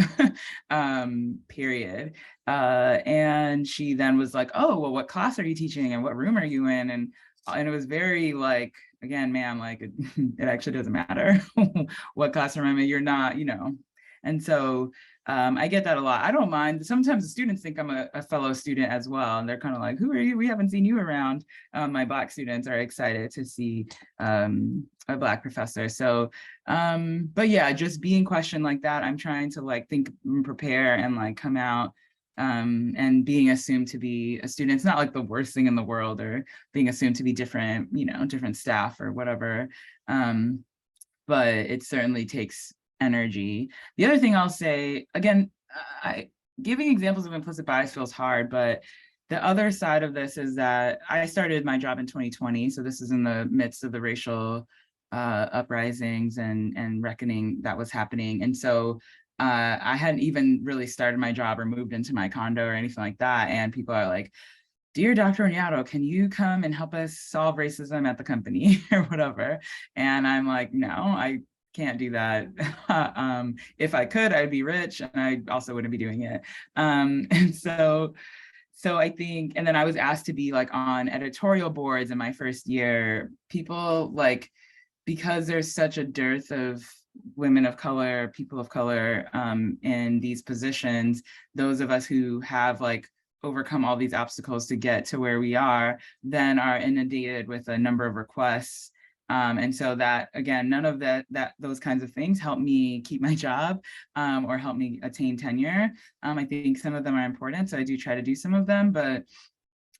Speaker 3: period. And she then was like, "Oh, well, what class are you teaching and what room are you in?" And it was very like, again, ma'am, like it actually doesn't matter what classroom I'm in. You're not, you know. And so I get that a lot. I don't mind. Sometimes the students think I'm a fellow student as well. And they're kind of like, "Who are you? We haven't seen you around." My Black students are excited to see a Black professor. So, but yeah, just being questioned like that, I'm trying to like think and prepare and like come out and being assumed to be a student. It's not like the worst thing in the world, or being assumed to be different, you know, different staff or whatever. But it certainly takes energy. The other thing I'll say, again, giving examples of implicit bias feels hard, but the other side of this is that I started my job in 2020. So this is in the midst of the racial uprisings and reckoning that was happening. And so I hadn't even really started my job or moved into my condo or anything like that. And people are like, "Dear Dr. Onyeador, can you come and help us solve racism at the company?" or whatever. And I'm like, "No, I can't do that." If I could, I'd be rich, and I also wouldn't be doing it. And so I think, and then I was asked to be like on editorial boards in my first year. People like, because there's such a dearth of women of color, people of color in these positions, those of us who have like overcome all these obstacles to get to where we are, then are inundated with a number of requests. And so that, again, none of those kinds of things help me keep my job or help me attain tenure. I think some of them are important, so I do try to do some of them, but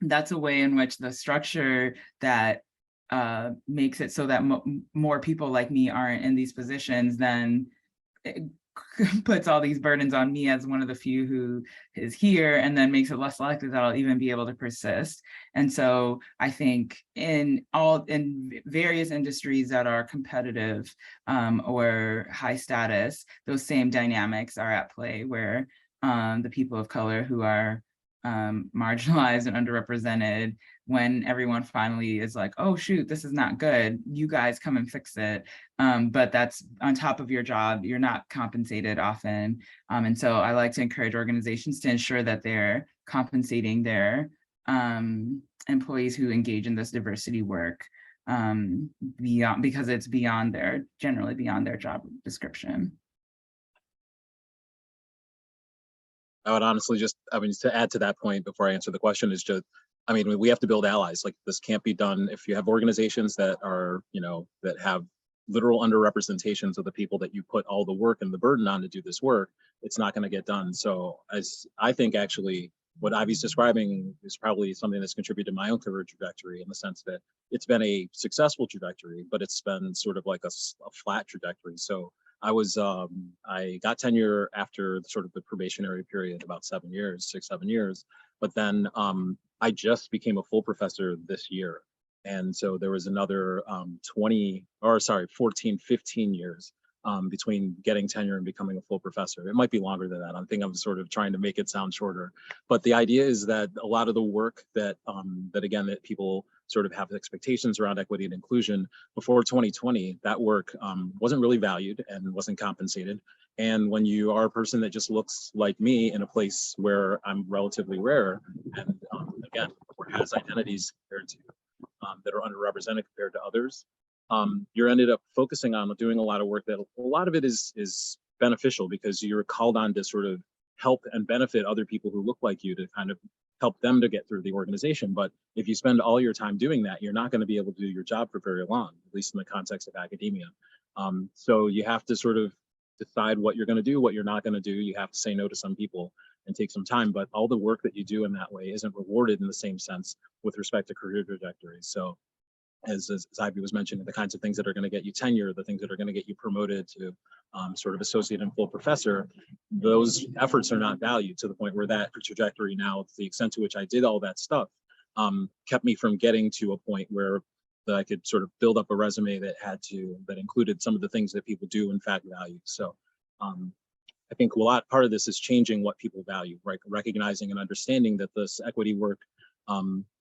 Speaker 3: that's a way in which the structure that makes it so that more people like me aren't in these positions, then it puts all these burdens on me as one of the few who is here, and then makes it less likely that I'll even be able to persist. And so I think in various industries that are competitive or high status, those same dynamics are at play, where the people of color who are marginalized and underrepresented, when everyone finally is like, "Oh shoot, this is not good, you guys come and fix it." But that's on top of your job, you're not compensated often. And so I like to encourage organizations to ensure that they're compensating their employees who engage in this diversity work because it's generally beyond their job description.
Speaker 4: I would honestly to add to that point before I answer the question is just, we have to build allies. Like, this can't be done if you have organizations that are, that have literal underrepresentations of the people that you put all the work and the burden on to do this work. It's not going to get done. So I think actually what Ivy's describing is probably something that's contributed to my own career trajectory, in the sense that it's been a successful trajectory, but it's been sort of like a flat trajectory. So I got tenure after sort of the probationary period, about 7 years, 6, 7 years. But then I just became a full professor this year. And so there was another 14, 15 years between getting tenure and becoming a full professor. It might be longer than that. I think I'm sort of trying to make it sound shorter. But the idea is that a lot of the work that that people sort of have expectations around equity and inclusion before 2020, that work wasn't really valued and wasn't compensated. And when you are a person that just looks like me in a place where I'm relatively rare, and again, or has identities compared to that are underrepresented compared to others, you're ended up focusing on doing a lot of work that a lot of it is beneficial because you're called on to sort of help and benefit other people who look like you to kind of help them to get through the organization. But if you spend all your time doing that, you're not going to be able to do your job for very long, at least in the context of academia. So you have to sort of decide what you're going to do, what you're not going to do. You have to say no to some people and take some time, but all the work that you do in that way isn't rewarded in the same sense with respect to career trajectories. So as Ivy was mentioning, the kinds of things that are going to get you tenure, the things that are going to get you promoted to sort of associate and full professor, those efforts are not valued to the point where that trajectory now, to the extent to which I did all that stuff, kept me from getting to a point where I could sort of build up a resume that included some of the things that people do in fact value. So I think part of this is changing what people value, right? Recognizing and understanding that this equity work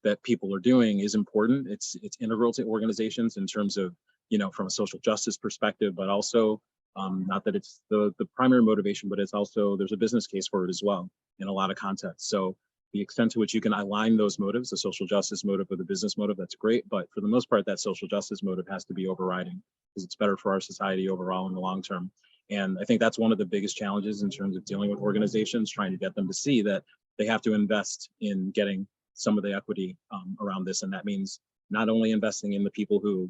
Speaker 4: that people are doing is important. It's integral to organizations in terms of, from a social justice perspective, but also not that it's the primary motivation, but it's also, there's a business case for it as well in a lot of contexts. So the extent to which you can align those motives, the social justice motive with the business motive, that's great. But for the most part, that social justice motive has to be overriding because it's better for our society overall in the long term. And I think that's one of the biggest challenges in terms of dealing with organizations, trying to get them to see that they have to invest in getting some of the equity around this. And that means not only investing in the people who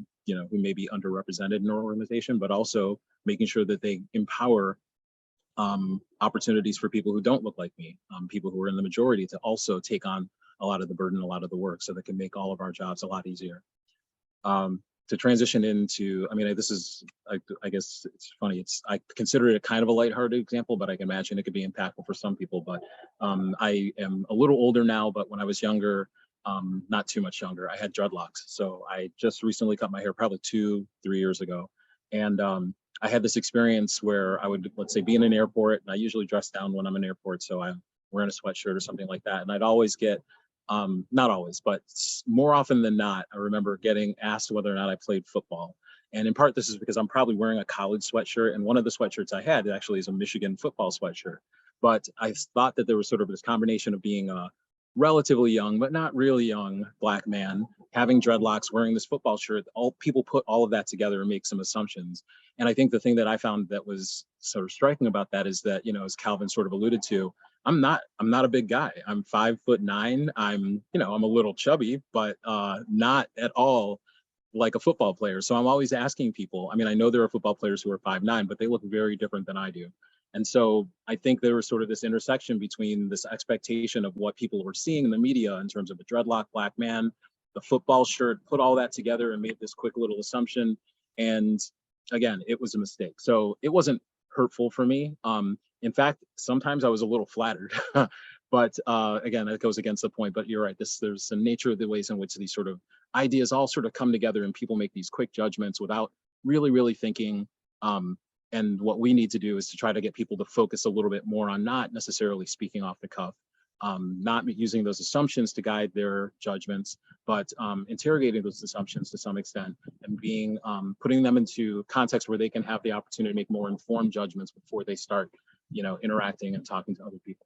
Speaker 4: may be underrepresented in our organization, but also making sure that they empower opportunities for people who don't look like me, people who are in the majority, to also take on a lot of the burden, a lot of the work, so that can make all of our jobs a lot easier. To transition into, this is, I guess it's funny, I consider it a kind of a lighthearted example, but I can imagine it could be impactful for some people. But I am a little older now, but when I was younger, not too much younger, I had dreadlocks. So I just recently cut my hair, probably 2-3 years ago. And I had this experience where I would, let's say, be in an airport, and I usually dress down when I'm in an airport, so I'm wearing a sweatshirt or something like that. And I'd always get, not always, but more often than not, I remember getting asked whether or not I played football. And in part, this is because I'm probably wearing a college sweatshirt, and one of the sweatshirts I had actually is a Michigan football sweatshirt. But I thought that there was sort of this combination of being a relatively young, but not really young Black man, having dreadlocks, wearing this football shirt. All people put all of that together and make some assumptions. And I think the thing that I found that was sort of striking about that is that, as Calvin sort of alluded to, I'm not a big guy. I'm 5'9". I'm a little chubby, but not at all like a football player. So I'm always asking people, I know there are football players who are 5'9", but they look very different than I do. And so I think there was sort of this intersection between this expectation of what people were seeing in the media in terms of a dreadlock Black man, the football shirt, put all that together and made this quick little assumption. And again, it was a mistake. So it wasn't hurtful for me. In fact, sometimes I was a little flattered, but again, it goes against the point. But you're right, there's the nature of the ways in which these sort of ideas all sort of come together and people make these quick judgments without really thinking. And what we need to do is to try to get people to focus a little bit more on not necessarily speaking off the cuff, not using those assumptions to guide their judgments, but interrogating those assumptions to some extent and putting them into context where they can have the opportunity to make more informed judgments before they start, interacting and talking to other people.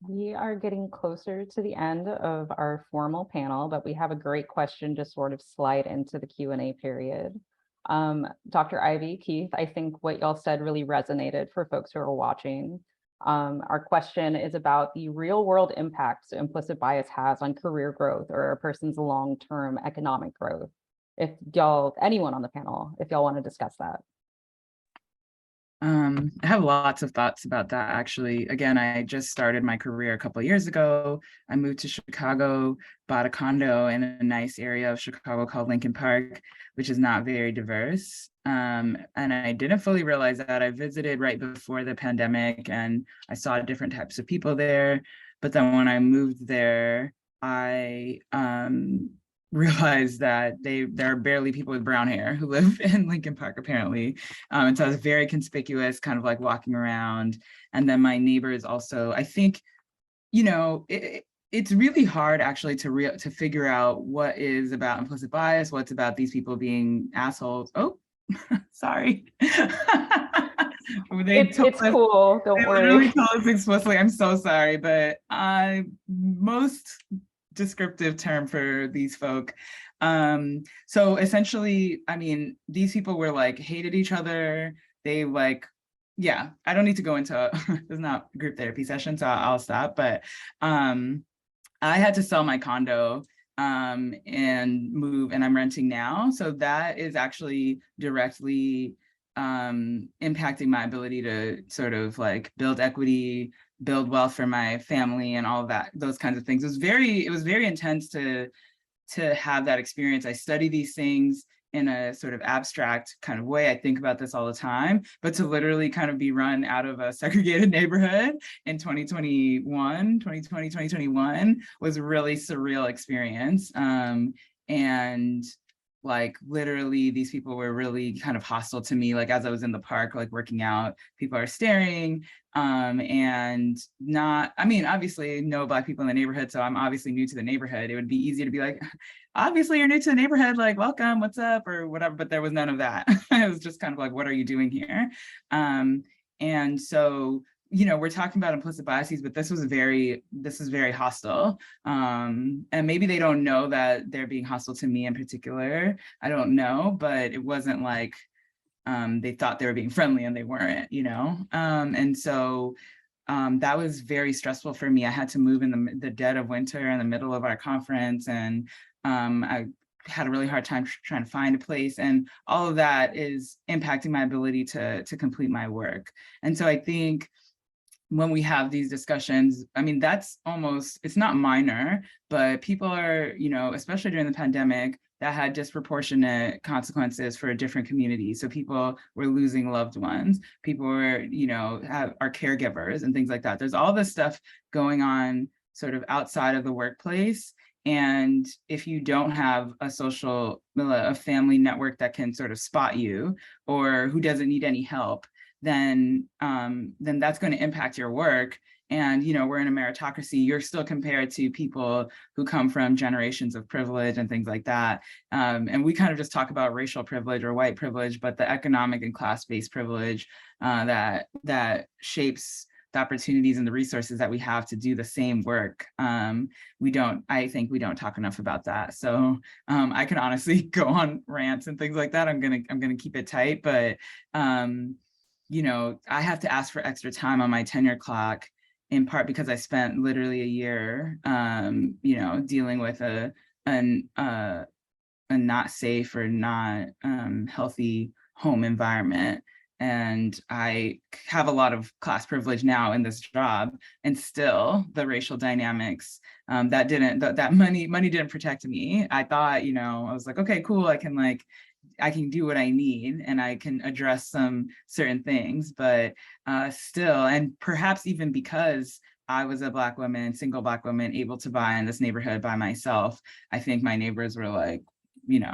Speaker 1: We are getting closer to the end of our formal panel, but we have a great question to sort of slide into the Q&A period. Dr. Ivy, Keith, I think what y'all said really resonated for folks who are watching. Our question is about the real world impacts implicit bias has on career growth or a person's long-term economic growth. If anyone on the panel, if y'all want to discuss that.
Speaker 3: I have lots of thoughts about that, actually. Again, I just started my career a couple of years ago. I moved to Chicago, bought a condo in a nice area of Chicago called Lincoln Park, which is not very diverse. And I didn't fully realize that. I visited right before the pandemic and I saw different types of people there. But then when I moved there, I realized that there are barely people with brown hair who live in Lincoln Park, apparently. And so I was very conspicuous, kind of like walking around. And then my neighbors also, I think, you know, it's really hard actually to figure out what is about implicit bias, what's about these people being assholes. Oh, sorry.
Speaker 1: It's cool, don't
Speaker 3: They
Speaker 1: worry.
Speaker 3: literally told us explicitly, I'm so sorry, but most descriptive term for these folk. So essentially, I mean, these people were like hated each other. They like, yeah, I don't need to go into it's not a group therapy session, so I'll stop. But I had to sell my condo and move, and I'm renting now. So that is actually directly impacting my ability to sort of like build equity, build wealth for my family and all of that, those kinds of things. It was very intense to have that experience. I study these things in a sort of abstract kind of way. I think about this all the time, but to literally kind of be run out of a segregated neighborhood in 2021 was a really surreal experience. And like literally these people were really kind of hostile to me. Like as I was in the park, like working out, people are staring and not, I mean, obviously no Black people in the neighborhood. So I'm obviously new to the neighborhood. It would be easy to be like, obviously you're new to the neighborhood, like welcome, what's up, or whatever, but there was none of that. It was just kind of like, what are you doing here? And so, you know, we're talking about implicit biases, but this is very hostile. And maybe they don't know that they're being hostile to me in particular. I don't know, but it wasn't like they thought they were being friendly and they weren't, you know? And so that was very stressful for me. I had to move in the dead of winter in the middle of our conference, and I had a really hard time trying to find a place, and all of that is impacting my ability to complete my work. And so I think when we have these discussions, I mean, that's almost, it's not minor, but people are, you know, especially during the pandemic, that had disproportionate consequences for different communities. So people were losing loved ones, people were, you know, are caregivers and things like that. There's all this stuff going on sort of outside of the workplace. And if you don't have a family network that can sort of spot you or who doesn't need any help, then that's going to impact your work. And, you know, we're in a meritocracy. You're still compared to people who come from generations of privilege and things like that. And we kind of just talk about racial privilege or white privilege, but the economic and class-based privilege that shapes the opportunities and the resources that we have to do the same work. I think we don't talk enough about that. So I can honestly go on rants and things like that. I'm gonna keep it tight, but you know, I have to ask for extra time on my tenure clock, in part because I spent literally a year, you know, dealing with a not safe or not healthy home environment. And I have a lot of class privilege now in this job, and still the racial dynamics that money didn't protect me. I thought, you know, I was like, okay, cool, I can do what I need and I can address some certain things, but still, and perhaps even because I was a Black woman, single Black woman, able to buy in this neighborhood by myself, I think my neighbors were like, you know,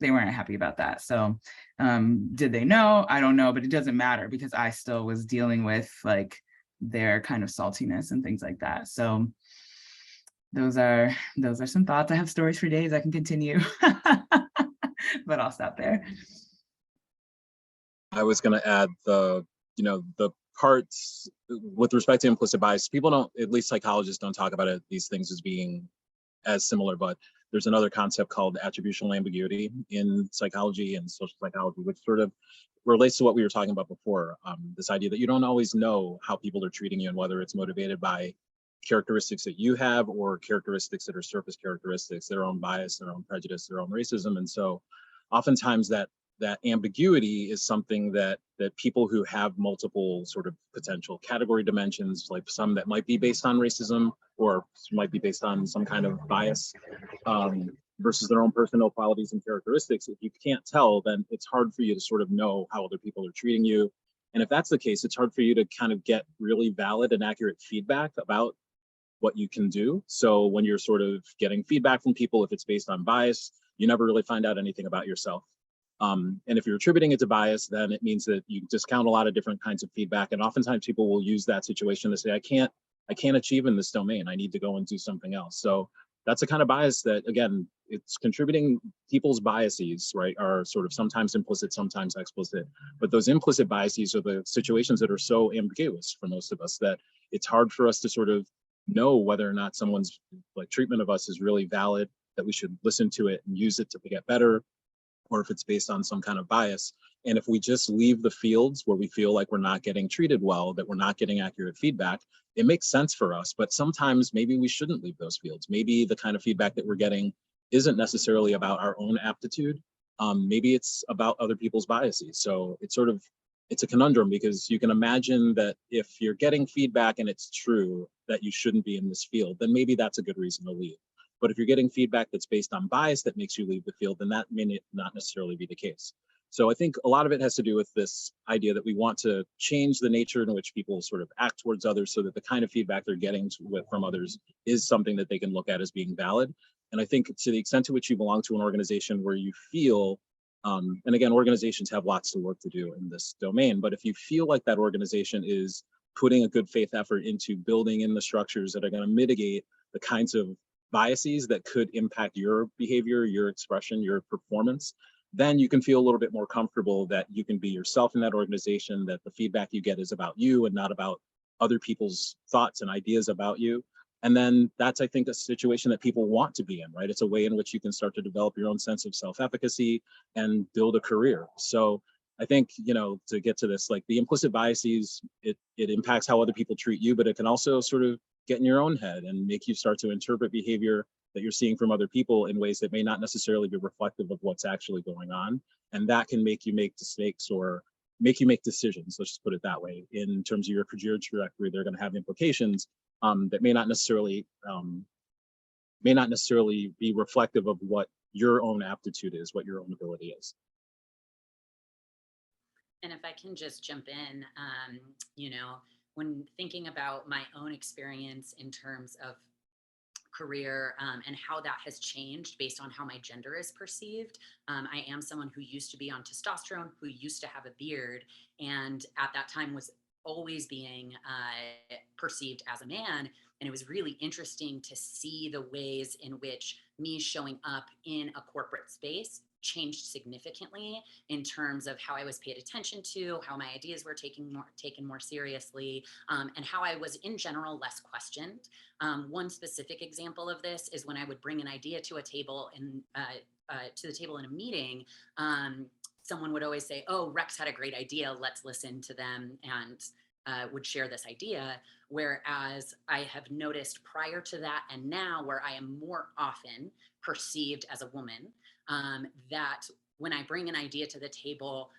Speaker 3: they weren't happy about that. So did they know? I don't know, but it doesn't matter because I still was dealing with like their kind of saltiness and things like that. So those are some thoughts. I have stories for days. I can continue. But I'll stop there.
Speaker 4: I was going to add the parts with respect to implicit bias. People don't, at least psychologists don't talk about these things as being as similar, but there's another concept called attributional ambiguity in psychology and social psychology, which sort of relates to what we were talking about before. This idea that you don't always know how people are treating you and whether it's motivated by characteristics that you have or characteristics that are surface characteristics, their own bias, their own prejudice, their own racism. And so oftentimes that that ambiguity is something that people who have multiple sort of potential category dimensions, like some that might be based on racism or might be based on some kind of bias, versus their own personal qualities and characteristics. If you can't tell, then it's hard for you to sort of know how other people are treating you. And if that's the case, it's hard for you to kind of get really valid and accurate feedback about what you can do. So when you're sort of getting feedback from people, if it's based on bias, you never really find out anything about yourself. And if you're attributing it to bias, then it means that you discount a lot of different kinds of feedback. And oftentimes people will use that situation to say, I can't achieve in this domain. I need to go and do something else. So that's a kind of bias that, again, it's contributing. People's biases, right, are sort of sometimes implicit, sometimes explicit. But those implicit biases are the situations that are so ambiguous for most of us that it's hard for us to sort of know whether or not someone's like treatment of us is really valid, that we should listen to it and use it to get better, or if it's based on some kind of bias. And if we just leave the fields where we feel like we're not getting treated well, that we're not getting accurate feedback, it makes sense for us. But sometimes maybe we shouldn't leave those fields. Maybe the kind of feedback that we're getting isn't necessarily about our own aptitude. Maybe it's about other people's biases. So it's a conundrum, because you can imagine that if you're getting feedback and it's true that you shouldn't be in this field, then maybe that's a good reason to leave. But if you're getting feedback that's based on bias that makes you leave the field, then that may not necessarily be the case. So I think a lot of it has to do with this idea that we want to change the nature in which people sort of act towards others, so that the kind of feedback they're getting from others is something that they can look at as being valid. And I think to the extent to which you belong to an organization where you feel, and again, organizations have lots of work to do in this domain, but if you feel like that organization is putting a good faith effort into building in the structures that are going to mitigate the kinds of biases that could impact your behavior, your expression, your performance, then you can feel a little bit more comfortable that you can be yourself in that organization, that the feedback you get is about you and not about other people's thoughts and ideas about you. And then that's, I think, a situation that people want to be in, right? It's a way in which you can start to develop your own sense of self-efficacy and build a career. So I think, to get to this, like the implicit biases, it impacts how other people treat you, but it can also sort of get in your own head and make you start to interpret behavior that you're seeing from other people in ways that may not necessarily be reflective of what's actually going on. And that can make you make mistakes or make you make decisions, let's just put it that way, in terms of your career trajectory. They're going to have implications that may not necessarily be reflective of what your own aptitude is, what your own ability is.
Speaker 5: And if I can just jump in, when thinking about my own experience in terms of career and how that has changed based on how my gender is perceived. I am someone who used to be on testosterone, who used to have a beard, and at that time was always being perceived as a man. And it was really interesting to see the ways in which me showing up in a corporate space changed significantly in terms of how I was paid attention to, how my ideas were taken more seriously, and how I was in general less questioned. One specific example of this is when I would bring an idea to a table in a meeting. Someone would always say, "Oh, Rex had a great idea. Let's listen to them," and would share this idea. Whereas I have noticed prior to that and now, where I am more often perceived as a woman, that when I bring an idea to the table,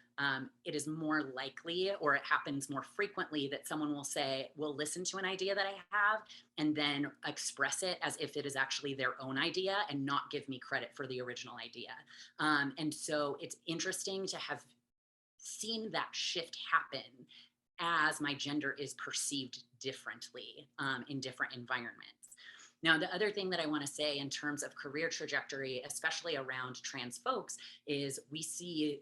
Speaker 5: it is more likely, or it happens more frequently, that someone will listen to an idea that I have and then express it as if it is actually their own idea and not give me credit for the original idea. And so it's interesting to have seen that shift happen as my gender is perceived differently in different environments. Now, the other thing that I want to say in terms of career trajectory, especially around trans folks, is we see,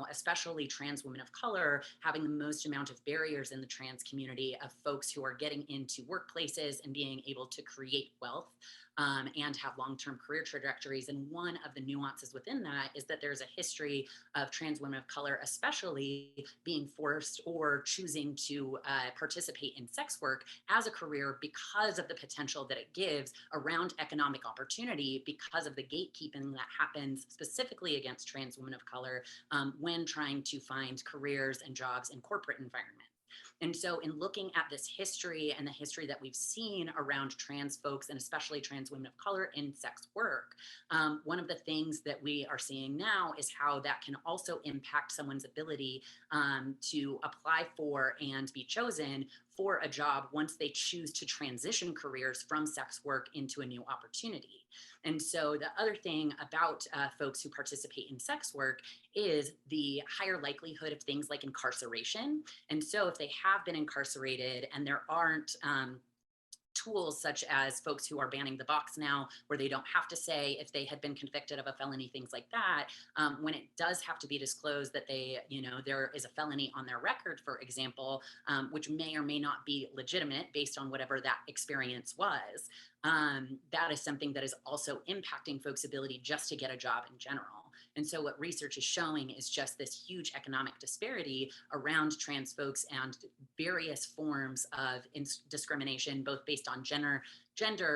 Speaker 5: especially trans women of color having the most amount of barriers in the trans community of folks who are getting into workplaces and being able to create wealth and have long-term career trajectories. And one of the nuances within that is that there's a history of trans women of color, especially being forced or choosing to participate in sex work as a career because of the potential that it gives around economic opportunity, because of the gatekeeping that happens specifically against trans women of color when trying to find careers and jobs in corporate environments. And so in looking at this history and the history that we've seen around trans folks and especially trans women of color in sex work, one of the things that we are seeing now is how that can also impact someone's ability to apply for and be chosen for a job once they choose to transition careers from sex work into a new opportunity. And so the other thing about folks who participate in sex work is the higher likelihood of things like incarceration. And so if they have been incarcerated and there aren't tools such as folks who are banning the box now, where they don't have to say if they had been convicted of a felony, things like that, when it does have to be disclosed that they, there is a felony on their record, for example, which may or may not be legitimate based on whatever that experience was, that is something that is also impacting folks' ability just to get a job in general. And so what research is showing is just this huge economic disparity around trans folks and various forms of discrimination, both based on gender,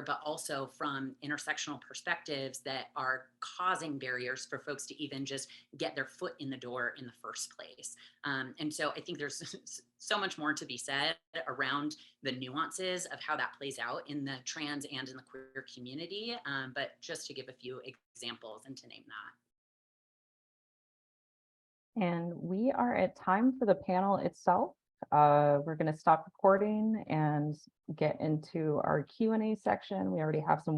Speaker 5: but also from intersectional perspectives that are causing barriers for folks to even just get their foot in the door in the first place. And so I think there's so much more to be said around the nuances of how that plays out in the trans and in the queer community. But just to give a few examples and to name that.
Speaker 1: And we are at time for the panel itself. We're going to stop recording and get into our Q&A section. We already have some